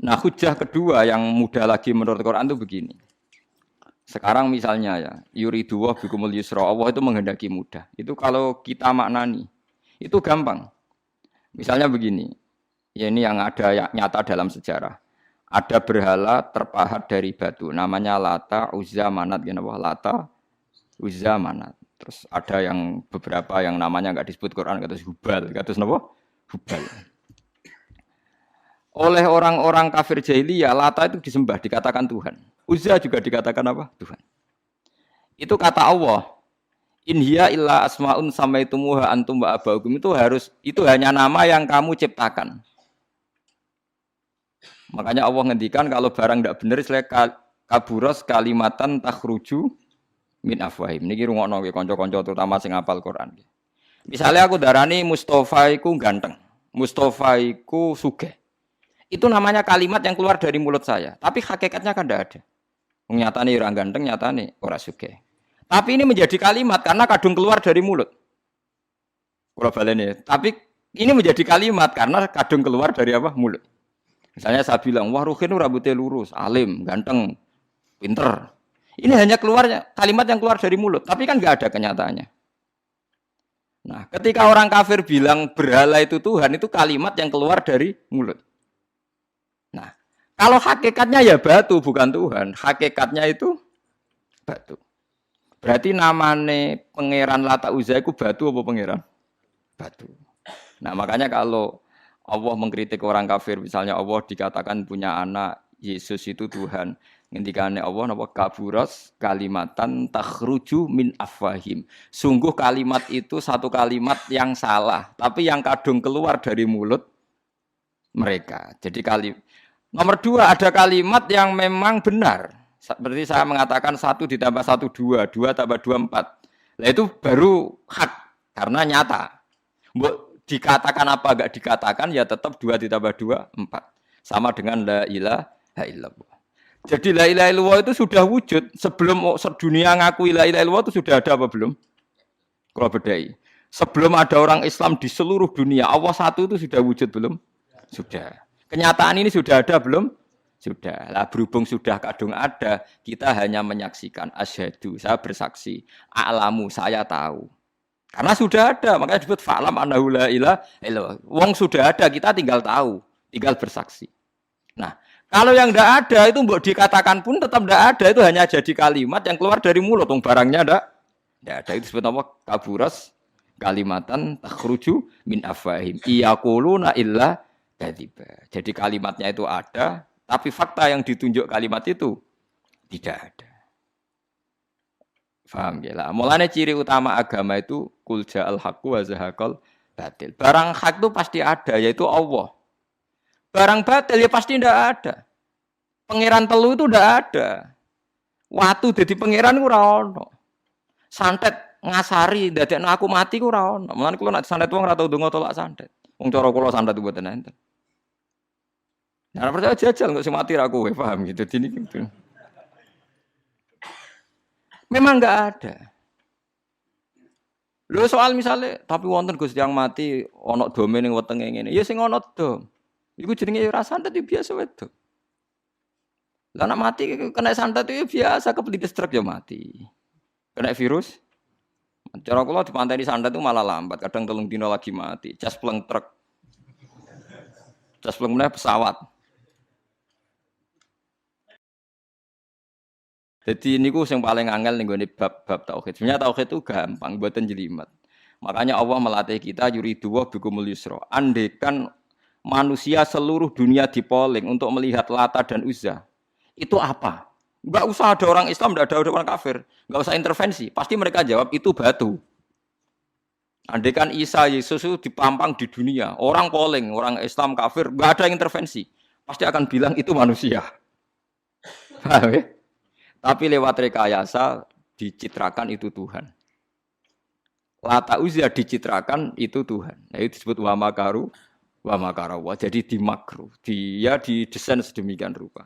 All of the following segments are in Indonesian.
Nah, hujah kedua yang mudah lagi menurut Quran itu begini. Sekarang misalnya ya, yuridu wa bikumul yusra, Allah itu menghendaki mudah. Itu kalau kita maknani, itu gampang. Misalnya begini, ya ini yang ada ya, nyata dalam sejarah. Ada berhala terpahat dari batu, namanya Lata, Uzza, Manat, gitu, Lata, Uzza, Manat. Terus ada yang beberapa yang namanya nggak disebut Quran, kata Hubal, kata apa? Hubal. Oleh orang-orang kafir jahiliyah, Lata itu disembah, dikatakan Tuhan. Uzza juga dikatakan apa? Tuhan. Itu kata Allah. In hiya illa asmaun samaitumuha antum wa abaukum, itu hanya nama yang kamu ciptakan. Makanya Allah ngendikan kalau barang tidak benar istilah kaburos kalimatan takhruju min afwahim. Niki rungokno nggih kanca-kanca terutama sing hafal Quran. Misalnya aku darani Mustafa iku ganteng, Mustafa iku sugih. Itu namanya kalimat yang keluar dari mulut saya, tapi hakikatnya kan tidak ada. Nyatane ora ganteng, nyatane ora sugih. Tapi ini menjadi kalimat karena kadung keluar dari mulut. Kula baleni. Tapi ini menjadi kalimat karena kadung keluar dari apa? Mulut. Misalnya saya bilang, wah Ruhin rambutnya lurus, alim, ganteng, pinter. Ini hanya keluarnya kalimat yang keluar dari mulut, tapi kan nggak ada kenyataannya. Nah, ketika orang kafir bilang berhala itu Tuhan, itu kalimat yang keluar dari mulut. Nah, kalau hakikatnya ya batu, bukan Tuhan. Hakikatnya itu batu. Berarti namane pangeran Lata Uzza itu batu apa pangeran? Batu. Nah, makanya kalau Allah mengkritik orang kafir, misalnya Allah dikatakan punya anak, Yesus itu Tuhan. Ngendikane Allah napa kaburas kalimatan takhruju min afwahim. Sungguh kalimat itu satu kalimat yang salah, tapi yang kadung keluar dari mulut mereka. Jadi nomor dua ada kalimat yang memang benar. Seperti saya mengatakan 1 ditambah 1 2, 2 tambah 2 4. Nah itu baru hak karena nyata. Dikatakan apa enggak dikatakan ya tetap 2 ditambah 2 4. Sama dengan la ilaha illallah. Jadi la ilaha illallah itu sudah wujud sebelum sedunia ngakui la ilaha illallah itu sudah ada apa belum? Kalau bedai. Sebelum ada orang Islam di seluruh dunia, Allah satu itu sudah wujud belum? Sudah. Kenyataan ini sudah ada belum? Sudah. Lah berhubung sudah kadung ada, kita hanya menyaksikan asyhadu, saya bersaksi, a'lamu, saya tahu. Karena sudah ada, makanya disebut fa'lam annahu la ilaha illallah. Wong sudah ada, kita tinggal tahu, tinggal bersaksi. Nah, kalau yang tidak ada itu mbok dikatakan pun tetap tidak ada, itu hanya jadi kalimat yang keluar dari mulut, wong barangnya tidak ada. Itu disebut apa? Kaburas kalimatan takhruju min afwahim. Iyaquluna illa kadziba. Jadi kalimatnya itu ada, tapi fakta yang ditunjuk kalimat itu tidak ada. Faham ya lah. Mulanya ciri utama agama itu kul ja'al haqqu wa zahaqal batil. Barang hak itu pasti ada, yaitu Allah. Barang batil ya pasti tidak ada. Pangeran telu itu tidak ada. Watu jadi pangeran ora ono. Santet ngasari dadekno aku mati ku ora ono. Mulane kula nek santet wong ora tau ndonga tolak santet. Wong cara kula santet mboten enten. Nah, percaya jajal nggak mati ra kowe, paham gitu. Jadi gitu. Memang nggak ada. Lho soal misalnya, tapi wonten Gus yang mati ana dome ning wetenge ngene. Ya sing ana dom. Iku jenenge ya santet biasa wedok. Lah nek mati kena santet itu biasa kepelides truk ya mati. Kena virus. Cara kula dipanteni santet itu malah lambat, kadang 3 dina lagi mati. Cas pleng truk. Cas pleng meneh pesawat. Jadi niku yang paling angel nih gue bab tauhid. Sebenarnya tauhid itu gampang, buatan jelimet. Makanya Allah melatih kita yuridu wa bikumul yusra. Andekan manusia seluruh dunia dipoling untuk melihat Lata dan Uzza, itu apa? Enggak usah ada orang Islam, enggak ada orang kafir, enggak usah intervensi. Pasti mereka jawab itu batu. Andekan Isa Yesus itu dipampang di dunia, orang poling, orang Islam kafir, enggak ada intervensi. Pasti akan bilang itu manusia. Paham ya? Tapi lewat rekayasa dicitrakan itu Tuhan. Lata Uzza dicitrakan itu Tuhan. Nah, itu disebut wa makaru wa makarawa. Jadi dimakru. Dia didesain sedemikian rupa.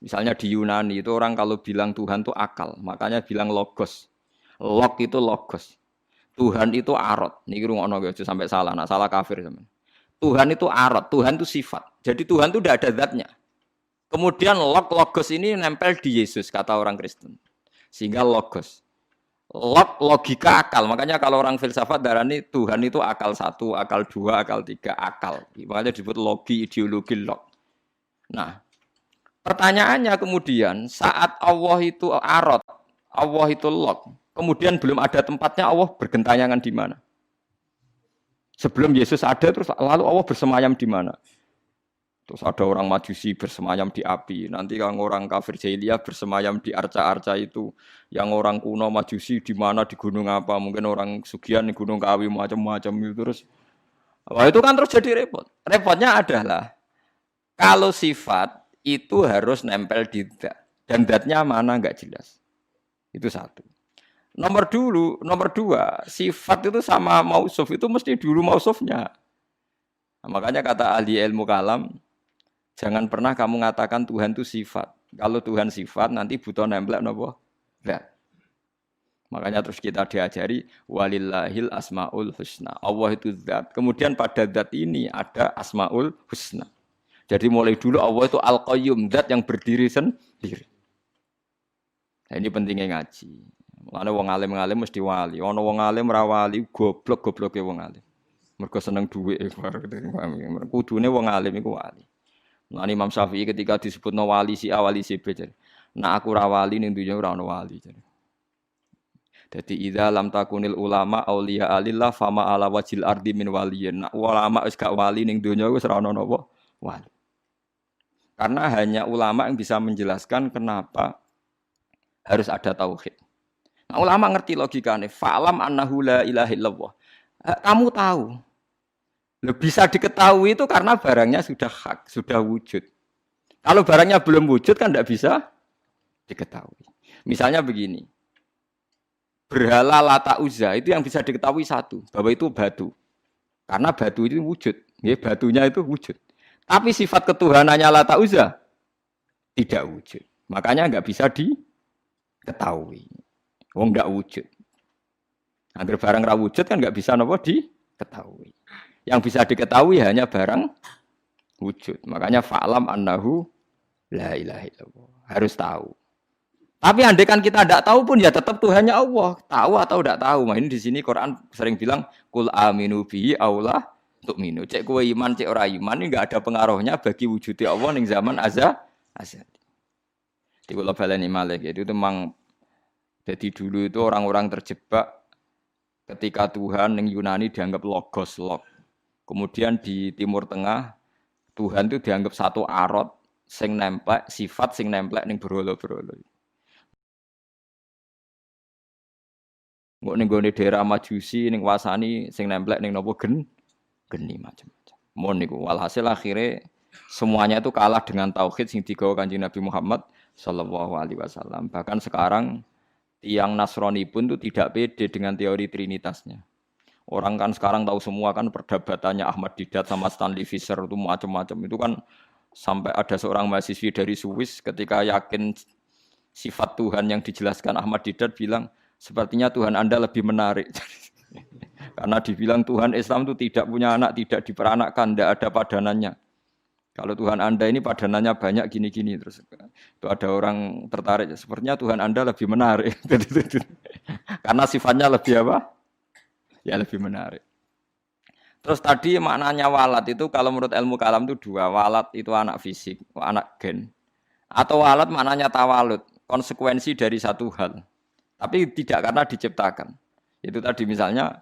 Misalnya di Yunani itu orang kalau bilang Tuhan itu akal, makanya bilang logos. Log itu logos. Tuhan itu arot. Niki rungokno aja sampai salah. Nah, salah kafir sampean. Tuhan itu arot, Tuhan itu sifat. Jadi Tuhan itu tidak ada zatnya. Kemudian logos ini nempel di Yesus, kata orang Kristen. Sehingga logos. Logika akal. Makanya kalau orang filsafat darani Tuhan itu akal 1, akal 2, akal 3, akal. Makanya disebut logi, ideologi, log. Nah, pertanyaannya kemudian saat Allah itu arot, Allah itu log, kemudian belum ada tempatnya Allah bergentayangan di mana? Sebelum Yesus ada terus lalu Allah bersemayam di mana? Terus ada orang Majusi bersemayam di api. Nanti yang orang kafir jahiliyah bersemayam di arca-arca itu. Yang orang kuno Majusi di mana di gunung apa? Mungkin orang Sugian di gunung Kawi macam-macam itu terus. Wah, itu kan terus jadi repot. Repotnya adalah kalau sifat itu harus nempel di dat. Dan datnya mana enggak jelas. Itu satu. Nomor dua, sifat itu sama mausuf itu mesti dulu mausufnya. Nah, makanya kata ahli ilmu kalam, jangan pernah kamu mengatakan Tuhan itu sifat. Kalau Tuhan sifat nanti butuh nempel napa? Zat. Makanya terus kita diajari walillahil asmaul husna. Allah itu zat. Kemudian pada zat ini ada asmaul husna. Jadi mulai dulu Allah itu al-qayyum, zat yang berdiri sendiri. Nah, ini pentingnya ngaji. Ana wong alim-alim mesti wali. Ana wong alim ra wali, goblok-gobloke wong alim. Mergo seneng dhuwit. Kudune wong alim iku wali. Nah, Imam Syafi'i ketika disebutno wali si A wali si B. Nah aku ra wali ning dunya ora ono wali. Dadi idza lam takunil ulama auliya alillah fama ala wajil ardi min waliyin. Nah, ulama wis gak wali ning dunya wis ora ono napa wali. Karena hanya ulama yang bisa menjelaskan kenapa harus ada tauhid. Nah, ulama ngerti logikanya. Fa'lam annahu la ilaha illallah. Kamu tahu. Bisa diketahui itu karena barangnya sudah hak, sudah wujud. Kalau barangnya belum wujud kan tidak bisa diketahui. Misalnya begini. Berhala Lata Uzza itu yang bisa diketahui satu. Bahwa itu batu. Karena batu itu wujud. Ya, batunya itu wujud. Tapi sifat ketuhanannya Lata Uzza tidak wujud. Makanya nggak bisa diketahui. Wong nggak wujud. Agar barang ra wujud kan nggak bisa nopo diketahui. Yang bisa diketahui hanya barang wujud. Makanya fa'lam annahu la ilaha illallah. Harus tahu. Tapi andai kan kita tidak tahu pun ya tetap Tuhannya Allah. Tahu atau tidak tahu. Nah, ini di sini Quran sering bilang kul aminu bihi aula tu'minu. Cek kowe iman cek ora iman ini enggak ada pengaruhnya bagi wujudnya Allah ning zaman azali. Di kula baleni malih itu memang. Jadi dulu itu orang-orang terjebak ketika Tuhan yang Yunani dianggap logos, log. Kemudian di Timur Tengah Tuhan itu dianggap satu arot sing nemplek, sifat sing nemplek ning berhala-berhala. Engko ning gone daerah Majusi ning wasani sing nemplek ning napa geni macam-macam. Mon niku walhasil akhirnya semuanya itu kalah dengan tauhid sing digawa Kanjeng Nabi Muhammad sallallahu alaihi wasallam. Bahkan sekarang yang Nasrani pun itu tidak pede dengan teori trinitasnya. Orang kan sekarang tahu semua kan perdebatannya Ahmad Didat sama Stanley Fischer itu macam-macam. Itu kan sampai ada seorang mahasiswi dari Swiss ketika yakin sifat Tuhan yang dijelaskan Ahmad Didat bilang, sepertinya Tuhan Anda lebih menarik. Karena dibilang Tuhan Islam itu tidak punya anak, tidak diperanakkan, tidak ada padanannya. Kalau Tuhan Anda ini padanannya banyak gini-gini terus itu ada orang tertarik. Sepertinya Tuhan Anda lebih menarik. Karena sifatnya lebih apa? Ya lebih menarik. Terus tadi maknanya walat itu kalau menurut ilmu kalam itu dua. Walat itu anak fisik, anak gen. Atau walat maknanya tawalud, konsekuensi dari satu hal. Tapi tidak karena diciptakan. Itu tadi misalnya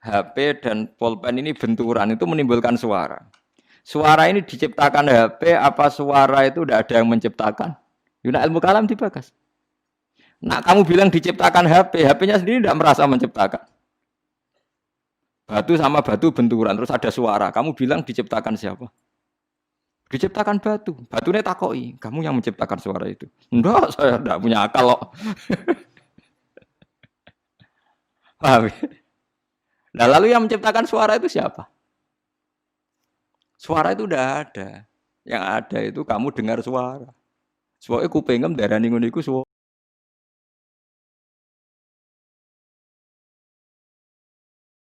HP dan pulpen ini benturan itu menimbulkan suara. Suara ini diciptakan HP, apa suara itu tidak ada yang menciptakan? Yuna ilmu kalam dibakas. Nah kamu bilang diciptakan HP, HP-nya sendiri tidak merasa menciptakan. Batu sama batu benturan, terus ada suara. Kamu bilang diciptakan siapa? Diciptakan batu. Batunya takoi, kamu yang menciptakan suara itu. Enggak, saya tidak punya akal loh. Paham? Nah lalu yang menciptakan suara itu siapa? Suara itu udah ada. Yang ada itu kamu dengar suara. Soalnya kupingem darani ngono iku suara.